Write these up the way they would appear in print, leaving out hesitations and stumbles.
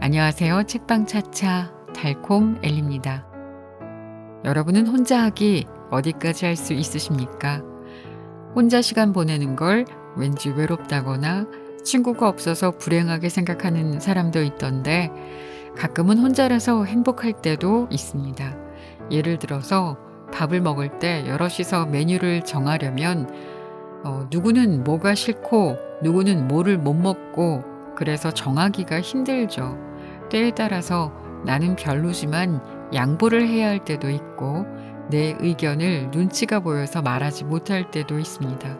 안녕하세요. 책방 차차 달콤 엘리입니다. 여러분은 혼자 하기 어디까지 할 수 있으십니까? 혼자 시간 보내는 걸 왠지 외롭다거나 친구가 없어서 불행하게 생각하는 사람도 있던데 가끔은 혼자라서 행복할 때도 있습니다. 예를 들어서 밥을 먹을 때 여럿이서 메뉴를 정하려면 누구는 뭐가 싫고 누구는 뭐를 못 먹고 그래서 정하기가 힘들죠. 때에 따라서 나는 별로지만 양보를 해야 할 때도 있고 내 의견을 눈치가 보여서 말하지 못할 때도 있습니다.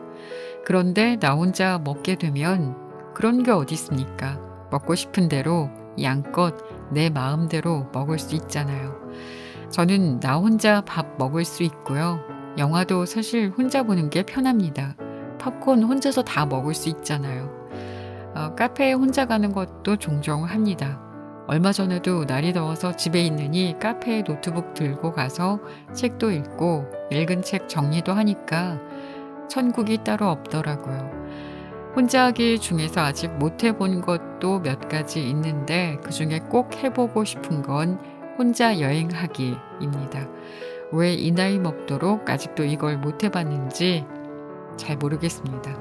그런데 나 혼자 먹게 되면 그런 게 어디 있습니까? 먹고 싶은 대로 양껏 내 마음대로 먹을 수 있잖아요. 저는 나 혼자 밥 먹을 수 있고요. 영화도 사실 혼자 보는 게 편합니다. 팝콘 혼자서 다 먹을 수 있잖아요. 카페에 혼자 가는 것도 종종 합니다. 얼마 전에도 날이 더워서 집에 있느니 카페에 노트북 들고 가서 책도 읽고 읽은 책 정리도 하니까 천국이 따로 없더라고요. 혼자 하기 중에서 아직 못 해본 것도 몇 가지 있는데 그중에 꼭 해보고 싶은 건 혼자 여행하기입니다. 왜 이 나이 먹도록 아직도 이걸 못 해봤는지 잘 모르겠습니다.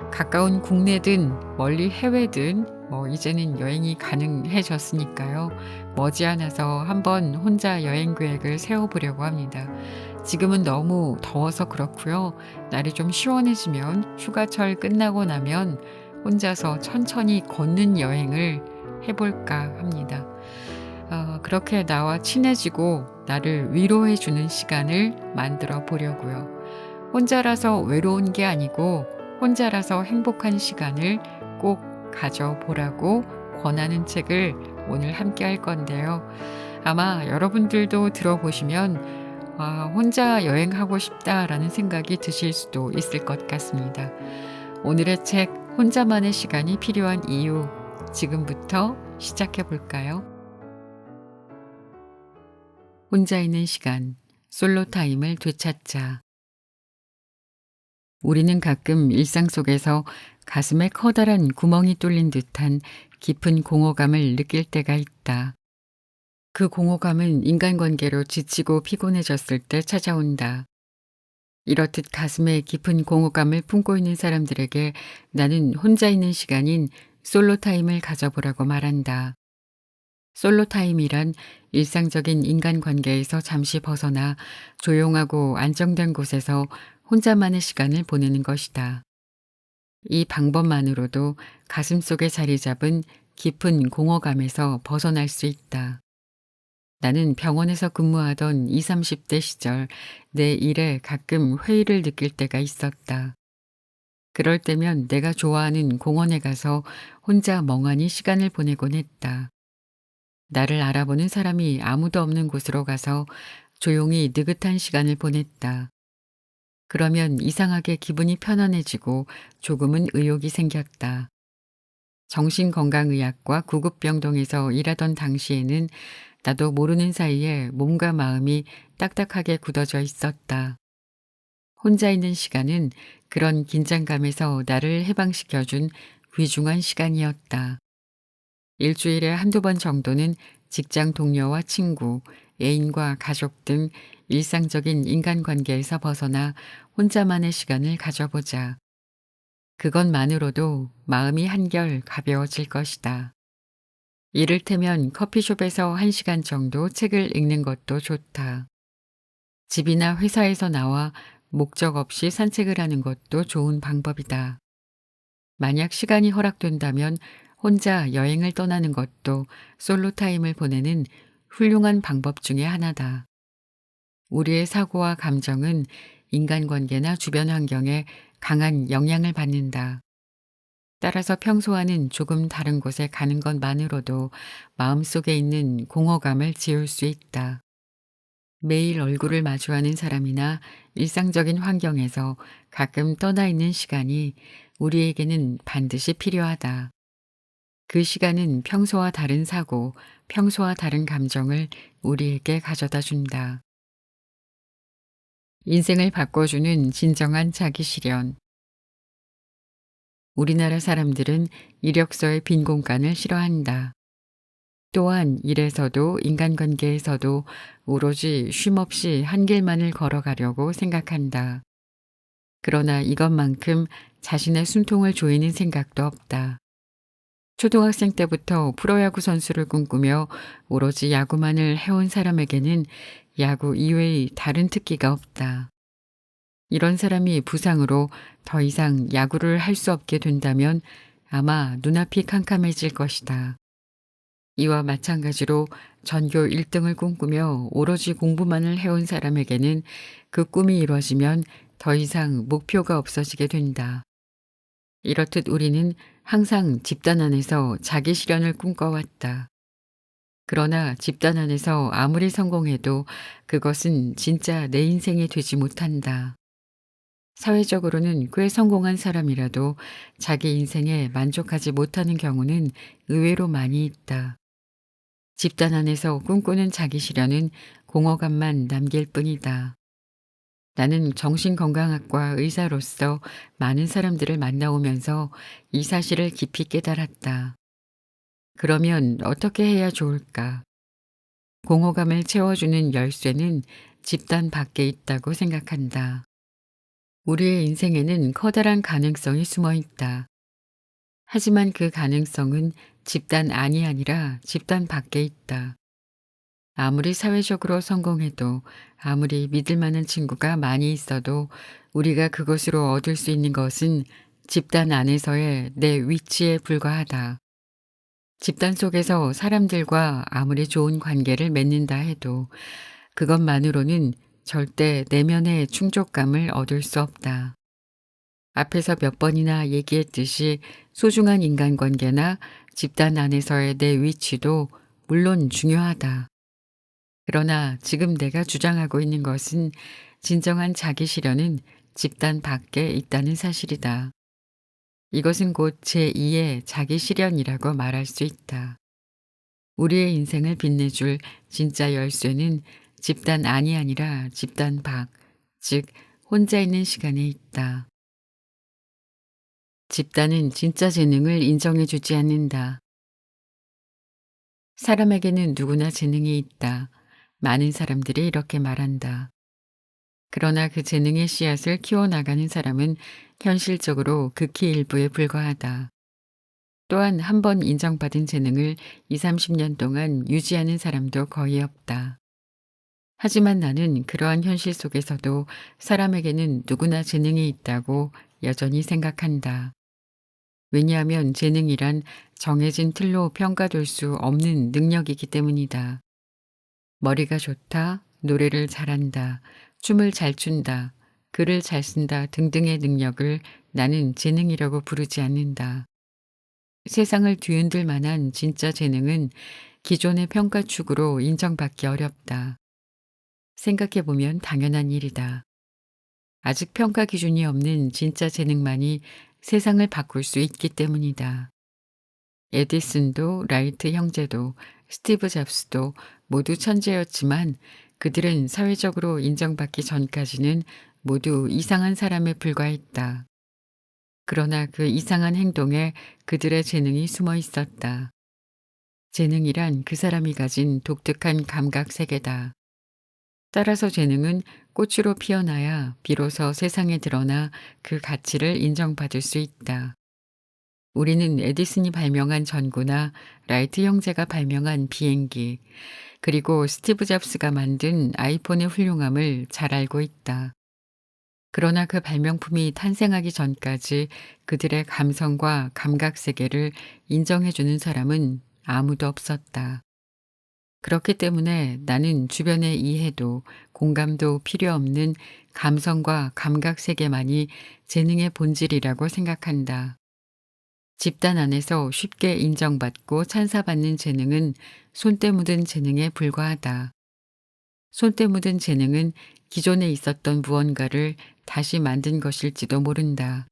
가까운 국내든 멀리 해외든 이제는 여행이 가능해졌으니까요. 머지않아서 한번 혼자 여행 계획을 세워보려고 합니다. 지금은 너무 더워서 그렇고요. 날이 좀 시원해지면 휴가철 끝나고 나면 혼자서 천천히 걷는 여행을 해볼까 합니다. 그렇게 나와 친해지고 나를 위로해주는 시간을 만들어 보려고요. 혼자라서 외로운 게 아니고 혼자라서 행복한 시간을 꼭 가져보라고 권하는 책을 오늘 함께 할 건데요. 아마 여러분들도 들어보시면 혼자 여행하고 싶다라는 생각이 드실 수도 있을 것 같습니다. 오늘의 책 혼자만의 시간이 필요한 이유 지금부터 시작해 볼까요? 혼자 있는 시간 솔로 타임을 되찾자. 우리는 가끔 일상 속에서 가슴에 커다란 구멍이 뚫린 듯한 깊은 공허감을 느낄 때가 있다. 그 공허감은 인간관계로 지치고 피곤해졌을 때 찾아온다. 이렇듯 가슴에 깊은 공허감을 품고 있는 사람들에게 나는 혼자 있는 시간인 솔로 타임을 가져보라고 말한다. 솔로 타임이란 일상적인 인간관계에서 잠시 벗어나 조용하고 안정된 곳에서 혼자만의 시간을 보내는 것이다. 이 방법만으로도 가슴속에 자리 잡은 깊은 공허감에서 벗어날 수 있다. 나는 병원에서 근무하던 20, 30대 시절 내 일에 가끔 회의를 느낄 때가 있었다. 그럴 때면 내가 좋아하는 공원에 가서 혼자 멍하니 시간을 보내곤 했다. 나를 알아보는 사람이 아무도 없는 곳으로 가서 조용히 느긋한 시간을 보냈다. 그러면 이상하게 기분이 편안해지고 조금은 의욕이 생겼다. 정신건강의학과 구급병동에서 일하던 당시에는 나도 모르는 사이에 몸과 마음이 딱딱하게 굳어져 있었다. 혼자 있는 시간은 그런 긴장감에서 나를 해방시켜준 귀중한 시간이었다. 일주일에 한두 번 정도는 직장 동료와 친구, 애인과 가족 등 일상적인 인간관계에서 벗어나 혼자만의 시간을 가져보자. 그것만으로도 마음이 한결 가벼워질 것이다. 이를테면 커피숍에서 1시간 정도 책을 읽는 것도 좋다. 집이나 회사에서 나와 목적 없이 산책을 하는 것도 좋은 방법이다. 만약 시간이 허락된다면 혼자 여행을 떠나는 것도 솔로 타임을 보내는 훌륭한 방법 중에 하나다. 우리의 사고와 감정은 인간관계나 주변 환경에 강한 영향을 받는다. 따라서 평소와는 조금 다른 곳에 가는 것만으로도 마음속에 있는 공허감을 지울 수 있다. 매일 얼굴을 마주하는 사람이나 일상적인 환경에서 가끔 떠나 있는 시간이 우리에게는 반드시 필요하다. 그 시간은 평소와 다른 사고, 평소와 다른 감정을 우리에게 가져다 준다. 인생을 바꿔주는 진정한 자기 실현. 우리나라 사람들은 이력서의 빈 공간을 싫어한다. 또한 일에서도 인간관계에서도 오로지 쉼없이 한 길만을 걸어가려고 생각한다. 그러나 이것만큼 자신의 숨통을 조이는 생각도 없다. 초등학생 때부터 프로야구 선수를 꿈꾸며 오로지 야구만을 해온 사람에게는 야구 이외의 다른 특기가 없다. 이런 사람이 부상으로 더 이상 야구를 할 수 없게 된다면 아마 눈앞이 캄캄해질 것이다. 이와 마찬가지로 전교 1등을 꿈꾸며 오로지 공부만을 해온 사람에게는 그 꿈이 이루어지면 더 이상 목표가 없어지게 된다. 이렇듯 우리는 항상 집단 안에서 자기 실현을 꿈꿔왔다. 그러나 집단 안에서 아무리 성공해도 그것은 진짜 내 인생이 되지 못한다. 사회적으로는 꽤 성공한 사람이라도 자기 인생에 만족하지 못하는 경우는 의외로 많이 있다. 집단 안에서 꿈꾸는 자기 실현은 공허감만 남길 뿐이다. 나는 정신건강학과 의사로서 많은 사람들을 만나오면서 이 사실을 깊이 깨달았다. 그러면 어떻게 해야 좋을까? 공허감을 채워주는 열쇠는 집단 밖에 있다고 생각한다. 우리의 인생에는 커다란 가능성이 숨어 있다. 하지만 그 가능성은 집단 안이 아니라 집단 밖에 있다. 아무리 사회적으로 성공해도 아무리 믿을 만한 친구가 많이 있어도 우리가 그것으로 얻을 수 있는 것은 집단 안에서의 내 위치에 불과하다. 집단 속에서 사람들과 아무리 좋은 관계를 맺는다 해도 그것만으로는 절대 내면의 충족감을 얻을 수 없다. 앞에서 몇 번이나 얘기했듯이 소중한 인간관계나 집단 안에서의 내 위치도 물론 중요하다. 그러나 지금 내가 주장하고 있는 것은 진정한 자기 실현은 집단 밖에 있다는 사실이다. 이것은 곧 제2의 자기 실현이라고 말할 수 있다. 우리의 인생을 빛내줄 진짜 열쇠는 집단 안이 아니라 집단 밖, 즉 혼자 있는 시간에 있다. 집단은 진짜 재능을 인정해 주지 않는다. 사람에게는 누구나 재능이 있다. 많은 사람들이 이렇게 말한다. 그러나 그 재능의 씨앗을 키워나가는 사람은 현실적으로 극히 일부에 불과하다. 또한 한 번 인정받은 재능을 20, 30년 동안 유지하는 사람도 거의 없다. 하지만 나는 그러한 현실 속에서도 사람에게는 누구나 재능이 있다고 여전히 생각한다. 왜냐하면 재능이란 정해진 틀로 평가될 수 없는 능력이기 때문이다. 머리가 좋다, 노래를 잘한다, 춤을 잘 춘다, 글을 잘 쓴다 등등의 능력을 나는 재능이라고 부르지 않는다. 세상을 뒤흔들 만한 진짜 재능은 기존의 평가축으로 인정받기 어렵다. 생각해보면 당연한 일이다. 아직 평가 기준이 없는 진짜 재능만이 세상을 바꿀 수 있기 때문이다. 에디슨도 라이트 형제도 스티브 잡스도 모두 천재였지만 그들은 사회적으로 인정받기 전까지는 모두 이상한 사람에 불과했다. 그러나 그 이상한 행동에 그들의 재능이 숨어 있었다. 재능이란 그 사람이 가진 독특한 감각 세계다. 따라서 재능은 꽃으로 피어나야 비로소 세상에 드러나 그 가치를 인정받을 수 있다. 우리는 에디슨이 발명한 전구나 라이트 형제가 발명한 비행기, 그리고 스티브 잡스가 만든 아이폰의 훌륭함을 잘 알고 있다. 그러나 그 발명품이 탄생하기 전까지 그들의 감성과 감각 세계를 인정해주는 사람은 아무도 없었다. 그렇기 때문에 나는 주변의 이해도 공감도 필요 없는 감성과 감각 세계만이 재능의 본질이라고 생각한다. 집단 안에서 쉽게 인정받고 찬사받는 재능은 손때 묻은 재능에 불과하다. 손때 묻은 재능은 기존에 있었던 무언가를 다시 만든 것일지도 모른다.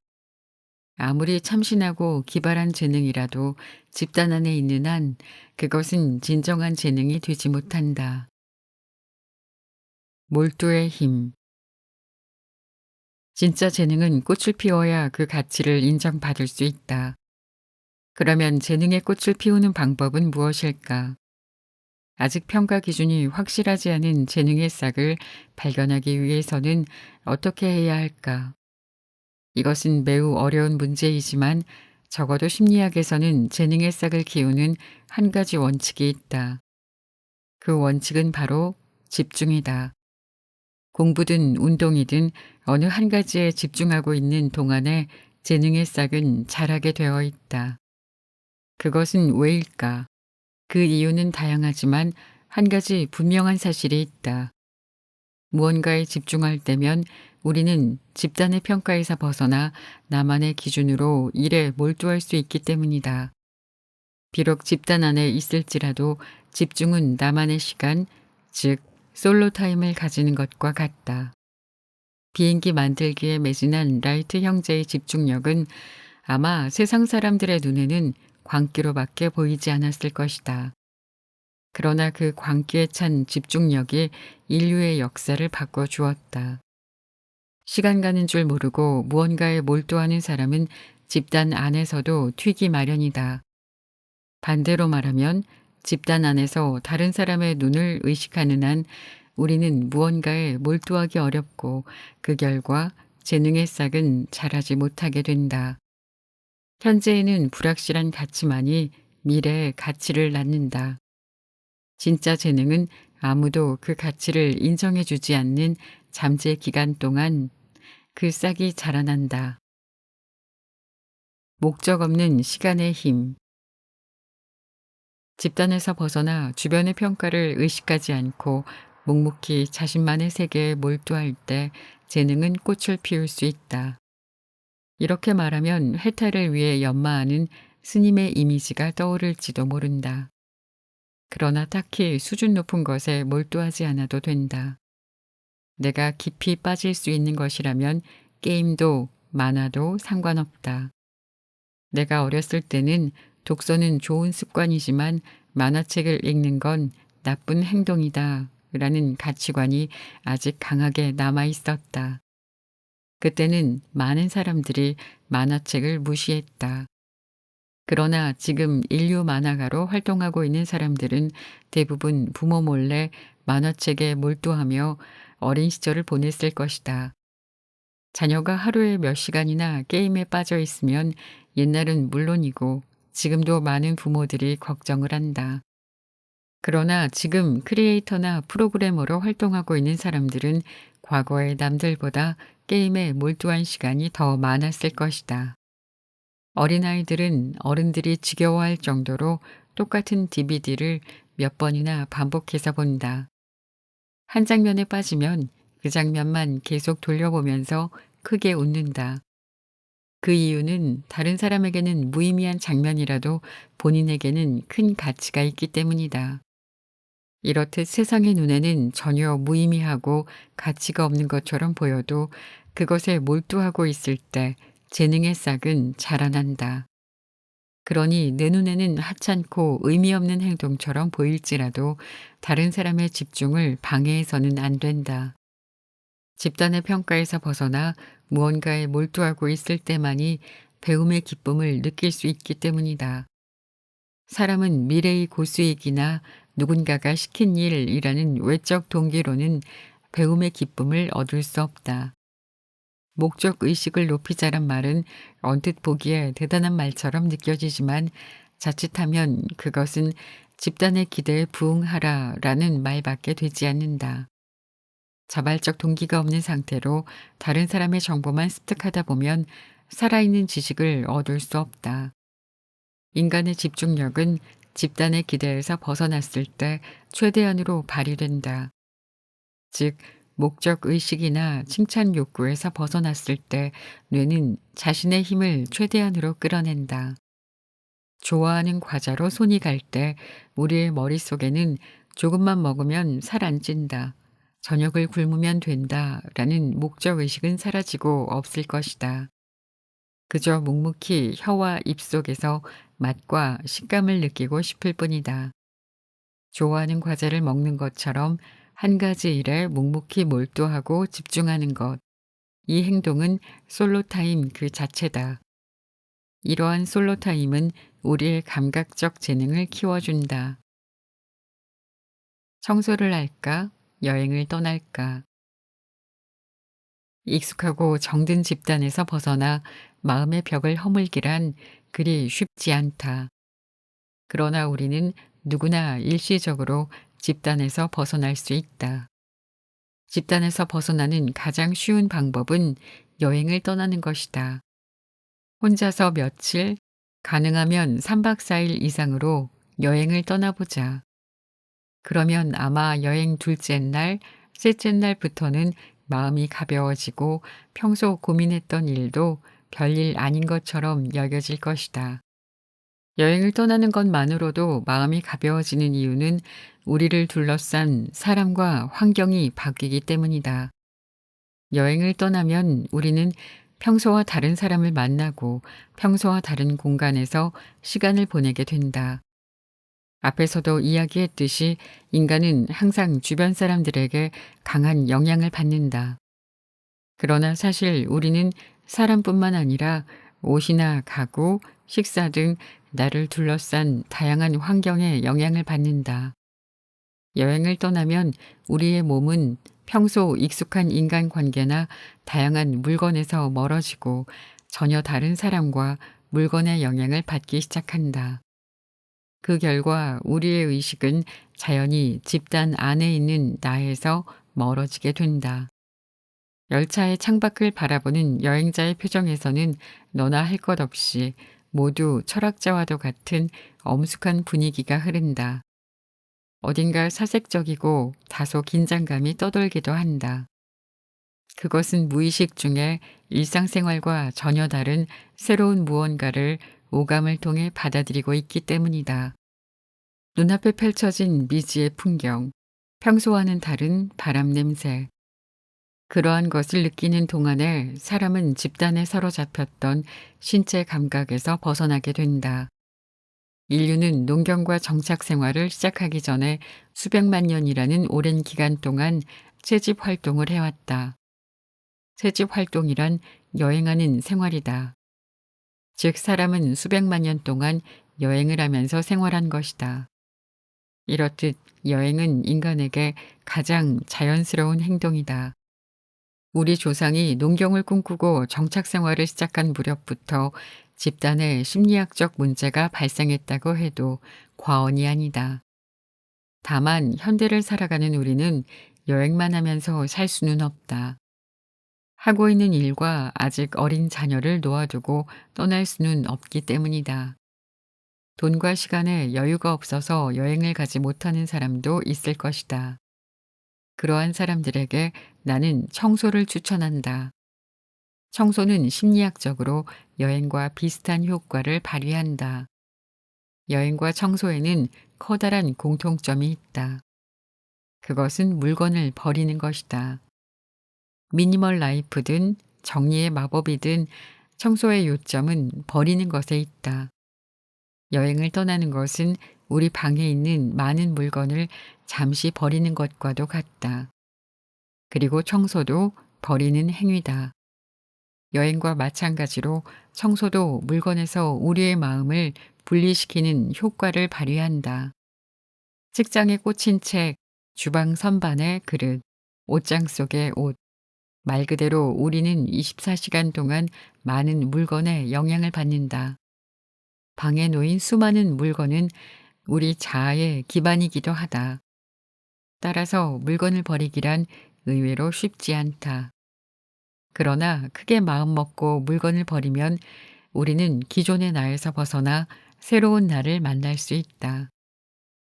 아무리 참신하고 기발한 재능이라도 집단 안에 있는 한 그것은 진정한 재능이 되지 못한다. 몰두의 힘. 진짜 재능은 꽃을 피워야 그 가치를 인정받을 수 있다. 그러면 재능의 꽃을 피우는 방법은 무엇일까? 아직 평가 기준이 확실하지 않은 재능의 싹을 발견하기 위해서는 어떻게 해야 할까? 이것은 매우 어려운 문제이지만 적어도 심리학에서는 재능의 싹을 키우는 한 가지 원칙이 있다. 그 원칙은 바로 집중이다. 공부든 운동이든 어느 한 가지에 집중하고 있는 동안에 재능의 싹은 자라게 되어 있다. 그것은 왜일까? 그 이유는 다양하지만 한 가지 분명한 사실이 있다. 무언가에 집중할 때면 우리는 집단의 평가에서 벗어나 나만의 기준으로 일에 몰두할 수 있기 때문이다. 비록 집단 안에 있을지라도 집중은 나만의 시간, 즉 솔로 타임을 가지는 것과 같다. 비행기 만들기에 매진한 라이트 형제의 집중력은 아마 세상 사람들의 눈에는 광기로밖에 보이지 않았을 것이다. 그러나 그 광기에 찬 집중력이 인류의 역사를 바꿔 주었다. 시간 가는 줄 모르고 무언가에 몰두하는 사람은 집단 안에서도 튀기 마련이다. 반대로 말하면 집단 안에서 다른 사람의 눈을 의식하는 한 우리는 무언가에 몰두하기 어렵고 그 결과 재능의 싹은 자라지 못하게 된다. 현재에는 불확실한 가치만이 미래의 가치를 낳는다. 진짜 재능은 아무도 그 가치를 인정해 주지 않는 잠재 기간 동안 그 싹이 자라난다. 목적 없는 시간의 힘. 집단에서 벗어나 주변의 평가를 의식하지 않고 묵묵히 자신만의 세계에 몰두할 때 재능은 꽃을 피울 수 있다. 이렇게 말하면 해탈을 위해 연마하는 스님의 이미지가 떠오를지도 모른다. 그러나 딱히 수준 높은 것에 몰두하지 않아도 된다. 내가 깊이 빠질 수 있는 것이라면 게임도 만화도 상관없다. 내가 어렸을 때는 독서는 좋은 습관이지만 만화책을 읽는 건 나쁜 행동이다 라는 가치관이 아직 강하게 남아 있었다. 그때는 많은 사람들이 만화책을 무시했다. 그러나 지금 인류 만화가로 활동하고 있는 사람들은 대부분 부모 몰래 만화책에 몰두하며 어린 시절을 보냈을 것이다. 자녀가 하루에 몇 시간이나 게임에 빠져 있으면 옛날은 물론이고 지금도 많은 부모들이 걱정을 한다. 그러나 지금 크리에이터나 프로그래머로 활동하고 있는 사람들은 과거의 남들보다 게임에 몰두한 시간이 더 많았을 것이다. 어린아이들은 어른들이 지겨워할 정도로 똑같은 DVD를 몇 번이나 반복해서 본다. 한 장면에 빠지면 그 장면만 계속 돌려보면서 크게 웃는다. 그 이유는 다른 사람에게는 무의미한 장면이라도 본인에게는 큰 가치가 있기 때문이다. 이렇듯 세상의 눈에는 전혀 무의미하고 가치가 없는 것처럼 보여도 그것에 몰두하고 있을 때 재능의 싹은 자라난다. 그러니 내 눈에는 하찮고 의미 없는 행동처럼 보일지라도 다른 사람의 집중을 방해해서는 안 된다. 집단의 평가에서 벗어나 무언가에 몰두하고 있을 때만이 배움의 기쁨을 느낄 수 있기 때문이다. 사람은 미래의 고수익이나 누군가가 시킨 일이라는 외적 동기로는 배움의 기쁨을 얻을 수 없다. 목적 의식을 높이자란 말은 언뜻 보기에 대단한 말처럼 느껴지지만 자칫하면 그것은 집단의 기대에 부응하라라는 말밖에 되지 않는다. 자발적 동기가 없는 상태로 다른 사람의 정보만 습득하다 보면 살아있는 지식을 얻을 수 없다. 인간의 집중력은 집단의 기대에서 벗어났을 때 최대한으로 발휘된다. 즉, 목적 의식이나 칭찬 욕구에서 벗어났을 때 뇌는 자신의 힘을 최대한으로 끌어낸다. 좋아하는 과자로 손이 갈 때 우리의 머릿속에는 조금만 먹으면 살 안 찐다. 저녁을 굶으면 된다. 라는 목적 의식은 사라지고 없을 것이다. 그저 묵묵히 혀와 입속에서 맛과 식감을 느끼고 싶을 뿐이다. 좋아하는 과자를 먹는 것처럼 한 가지 일에 묵묵히 몰두하고 집중하는 것. 이 행동은 솔로타임 그 자체다. 이러한 솔로타임은 우리의 감각적 재능을 키워준다. 청소를 할까? 여행을 떠날까? 익숙하고 정든 집단에서 벗어나 마음의 벽을 허물기란 그리 쉽지 않다. 그러나 우리는 누구나 일시적으로 집단에서 벗어날 수 있다. 집단에서 벗어나는 가장 쉬운 방법은 여행을 떠나는 것이다. 혼자서 며칠, 가능하면 3박 4일 이상으로 여행을 떠나보자. 그러면 아마 여행 둘째 날, 셋째 날부터는 마음이 가벼워지고 평소 고민했던 일도 별일 아닌 것처럼 여겨질 것이다. 여행을 떠나는 것만으로도 마음이 가벼워지는 이유는 우리를 둘러싼 사람과 환경이 바뀌기 때문이다. 여행을 떠나면 우리는 평소와 다른 사람을 만나고 평소와 다른 공간에서 시간을 보내게 된다. 앞에서도 이야기했듯이 인간은 항상 주변 사람들에게 강한 영향을 받는다. 그러나 사실 우리는 사람뿐만 아니라 옷이나 가구, 식사 등 나를 둘러싼 다양한 환경에 영향을 받는다. 여행을 떠나면 우리의 몸은 평소 익숙한 인간관계나 다양한 물건에서 멀어지고 전혀 다른 사람과 물건의 영향을 받기 시작한다. 그 결과 우리의 의식은 자연히 집단 안에 있는 나에서 멀어지게 된다. 열차의 창밖을 바라보는 여행자의 표정에서는 너나 할 것 없이 모두 철학자와도 같은 엄숙한 분위기가 흐른다. 어딘가 사색적이고 다소 긴장감이 떠돌기도 한다. 그것은 무의식 중에 일상생활과 전혀 다른 새로운 무언가를 오감을 통해 받아들이고 있기 때문이다. 눈앞에 펼쳐진 미지의 풍경, 평소와는 다른 바람 냄새. 그러한 것을 느끼는 동안에 사람은 집단에 사로잡혔던 신체 감각에서 벗어나게 된다. 인류는 농경과 정착 생활을 시작하기 전에 수백만 년이라는 오랜 기간 동안 채집 활동을 해왔다. 채집 활동이란 여행하는 생활이다. 즉, 사람은 수백만 년 동안 여행을 하면서 생활한 것이다. 이렇듯 여행은 인간에게 가장 자연스러운 행동이다. 우리 조상이 농경을 꿈꾸고 정착 생활을 시작한 무렵부터 집단의 심리학적 문제가 발생했다고 해도 과언이 아니다. 다만 현대를 살아가는 우리는 여행만 하면서 살 수는 없다. 하고 있는 일과 아직 어린 자녀를 놓아두고 떠날 수는 없기 때문이다. 돈과 시간에 여유가 없어서 여행을 가지 못하는 사람도 있을 것이다. 그러한 사람들에게 나는 청소를 추천한다. 청소는 심리학적으로 여행과 비슷한 효과를 발휘한다. 여행과 청소에는 커다란 공통점이 있다. 그것은 물건을 버리는 것이다. 미니멀 라이프든 정리의 마법이든 청소의 요점은 버리는 것에 있다. 여행을 떠나는 것은 우리 방에 있는 많은 물건을 잠시 버리는 것과도 같다. 그리고 청소도 버리는 행위다. 여행과 마찬가지로 청소도 물건에서 우리의 마음을 분리시키는 효과를 발휘한다. 책장에 꽂힌 책, 주방 선반의 그릇, 옷장 속의 옷. 말 그대로 우리는 24시간 동안 많은 물건에 영향을 받는다. 방에 놓인 수많은 물건은 우리 자아의 기반이기도 하다. 따라서 물건을 버리기란 의외로 쉽지 않다. 그러나 크게 마음먹고 물건을 버리면 우리는 기존의 나에서 벗어나 새로운 나를 만날 수 있다.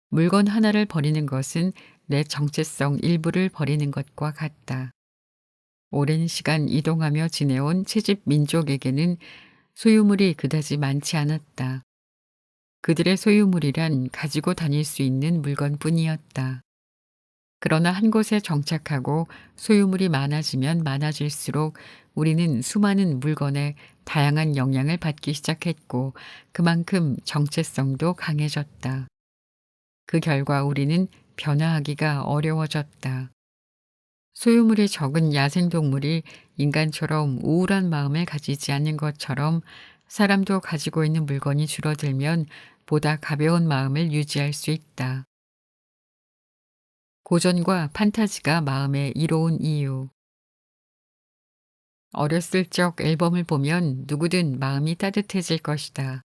물건 하나를 버리는 것은 내 정체성 일부를 버리는 것과 같다. 오랜 시간 이동하며 지내온 채집 민족에게는 소유물이 그다지 많지 않았다. 그들의 소유물이란 가지고 다닐 수 있는 물건뿐이었다. 그러나 한 곳에 정착하고 소유물이 많아지면 많아질수록 우리는 수많은 물건에 다양한 영향을 받기 시작했고 그만큼 정체성도 강해졌다. 그 결과 우리는 변화하기가 어려워졌다. 소유물이 적은 야생동물이 인간처럼 우울한 마음을 가지지 않는 것처럼 사람도 가지고 있는 물건이 줄어들면 보다 가벼운 마음을 유지할 수 있다. 고전과 판타지가 마음에 이로운 이유. 어렸을 적 앨범을 보면 누구든 마음이 따뜻해질 것이다.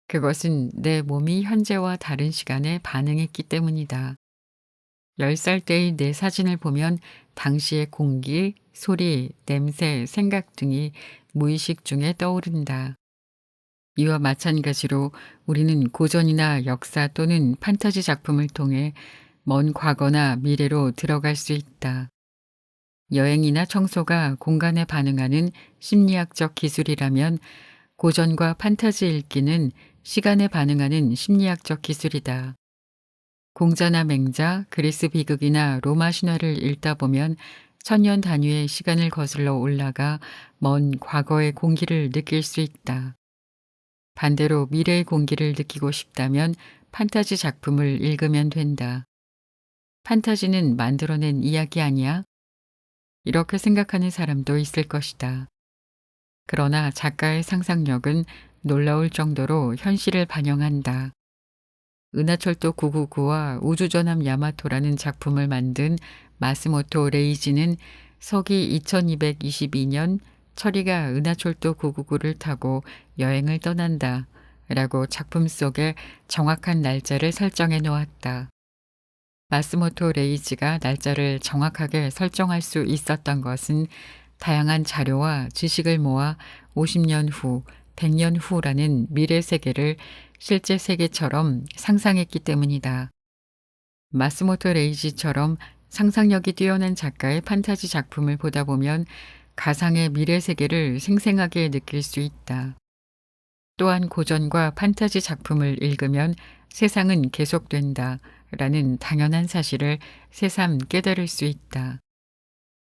그것은 내 몸이 현재와 다른 시간에 반응했기 때문이다. 10살 때의 내 사진을 보면 당시의 공기, 소리, 냄새, 생각 등이 무의식 중에 떠오른다. 이와 마찬가지로 우리는 고전이나 역사 또는 판타지 작품을 통해 먼 과거나 미래로 들어갈 수 있다. 여행이나 청소가 공간에 반응하는 심리학적 기술이라면 고전과 판타지 읽기는 시간에 반응하는 심리학적 기술이다. 공자나 맹자, 그리스 비극이나 로마 신화를 읽다 보면 천년 단위의 시간을 거슬러 올라가 먼 과거의 공기를 느낄 수 있다. 반대로 미래의 공기를 느끼고 싶다면 판타지 작품을 읽으면 된다. 판타지는 만들어낸 이야기 아니야? 이렇게 생각하는 사람도 있을 것이다. 그러나 작가의 상상력은 놀라울 정도로 현실을 반영한다. 은하철도 999와 우주전함 야마토라는 작품을 만든 마스모토 레이지는 서기 2222년 철이가 은하철도 999를 타고 여행을 떠난다 라고 작품 속에 정확한 날짜를 설정해 놓았다. 마스모토 레이지가 날짜를 정확하게 설정할 수 있었던 것은 다양한 자료와 지식을 모아 50년 후, 100년 후라는 미래 세계를 실제 세계처럼 상상했기 때문이다. 마스모토 레이지처럼 상상력이 뛰어난 작가의 판타지 작품을 보다 보면 가상의 미래 세계를 생생하게 느낄 수 있다. 또한 고전과 판타지 작품을 읽으면 세상은 계속된다 라는 당연한 사실을 새삼 깨달을 수 있다.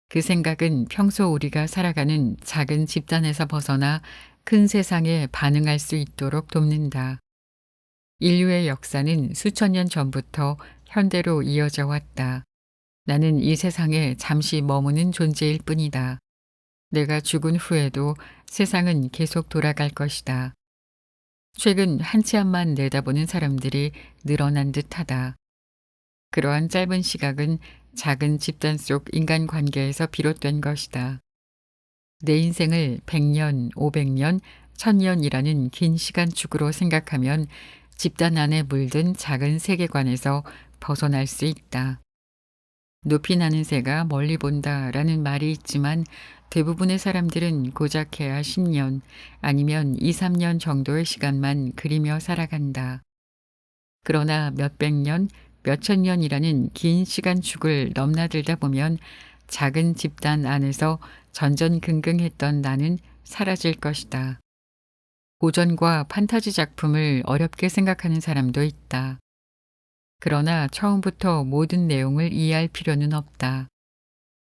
그 생각은 평소 우리가 살아가는 작은 집단에서 벗어나 큰 세상에 반응할 수 있도록 돕는다. 인류의 역사는 수천 년 전부터 현대로 이어져 왔다. 나는 이 세상에 잠시 머무는 존재일 뿐이다. 내가 죽은 후에도 세상은 계속 돌아갈 것이다. 최근 한 치 앞만 내다보는 사람들이 늘어난 듯하다. 그러한 짧은 시각은 작은 집단 속 인간관계에서 비롯된 것이다. 내 인생을 100년, 500년, 1000년이라는 긴 시간축으로 생각하면 집단 안에 물든 작은 세계관에서 벗어날 수 있다. 높이 나는 새가 멀리 본다라는 말이 있지만 대부분의 사람들은 고작 해야 10년 아니면 2, 3년 정도의 시간만 그리며 살아간다. 그러나 몇백 년, 몇천 년이라는 긴 시간축을 넘나들다 보면 작은 집단 안에서 전전긍긍했던 나는 사라질 것이다. 고전과 판타지 작품을 어렵게 생각하는 사람도 있다. 그러나 처음부터 모든 내용을 이해할 필요는 없다.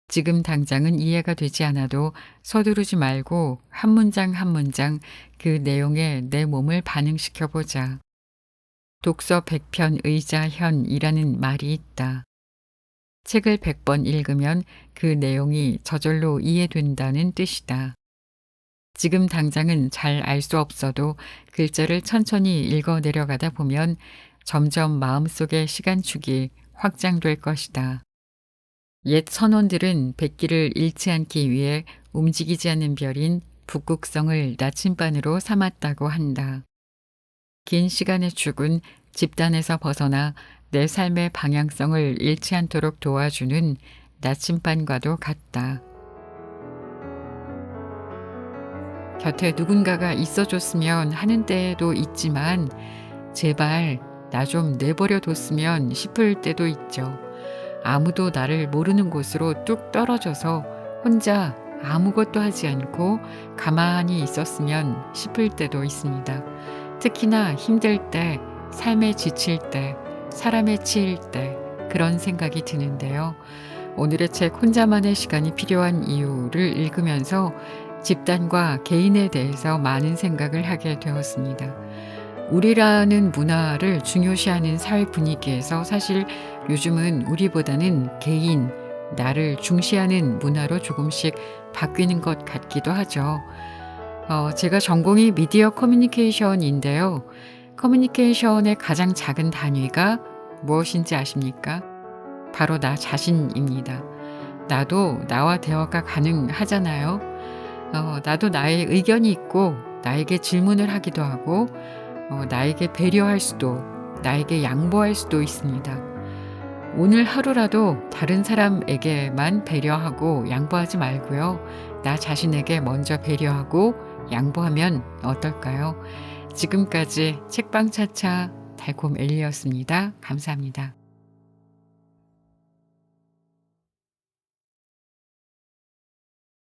지금 당장은 이해가 되지 않아도 서두르지 말고 한 문장 한 문장 그 내용에 내 몸을 반응시켜 보자. 독서 100편 의자 현이라는 말이 있다. 책을 100번 읽으면 그 내용이 저절로 이해된다는 뜻이다. 지금 당장은 잘 알 수 없어도 글자를 천천히 읽어 내려가다 보면 점점 마음속의 시간축이 확장될 것이다. 옛 선원들은 백기를 잃지 않기 위해 움직이지 않는 별인 북극성을 나침반으로 삼았다고 한다. 긴 시간의 축은 집단에서 벗어나 내 삶의 방향성을 잃지 않도록 도와주는 나침반과도 같다. 곁에 누군가가 있어줬으면 하는 때도 있지만 제발 나 좀 내버려 뒀으면 싶을 때도 있죠. 아무도 나를 모르는 곳으로 뚝 떨어져서 혼자 아무것도 하지 않고 가만히 있었으면 싶을 때도 있습니다. 특히나 힘들 때, 삶에 지칠 때, 사람에 치일 때 그런 생각이 드는데요. 오늘의 책 혼자만의 시간이 필요한 이유를 읽으면서 집단과 개인에 대해서 많은 생각을 하게 되었습니다. 우리라는 문화를 중요시하는 사회 분위기에서 사실 요즘은 우리보다는 개인, 나를 중시하는 문화로 조금씩 바뀌는 것 같기도 하죠. 제가 전공이 미디어 커뮤니케이션인데요. 커뮤니케이션의 가장 작은 단위가 무엇인지 아십니까? 바로 나 자신입니다. 나도 나와 대화가 가능하잖아요. 나도 나의 의견이 있고 나에게 질문을 하기도 하고 나에게 배려할 수도 나에게 양보할 수도 있습니다. 오늘 하루라도 다른 사람에게만 배려하고 양보하지 말고요. 나 자신에게 먼저 배려하고 양보하면 어떨까요? 지금까지 책방차차 달콤 엘리였습니다. 감사합니다.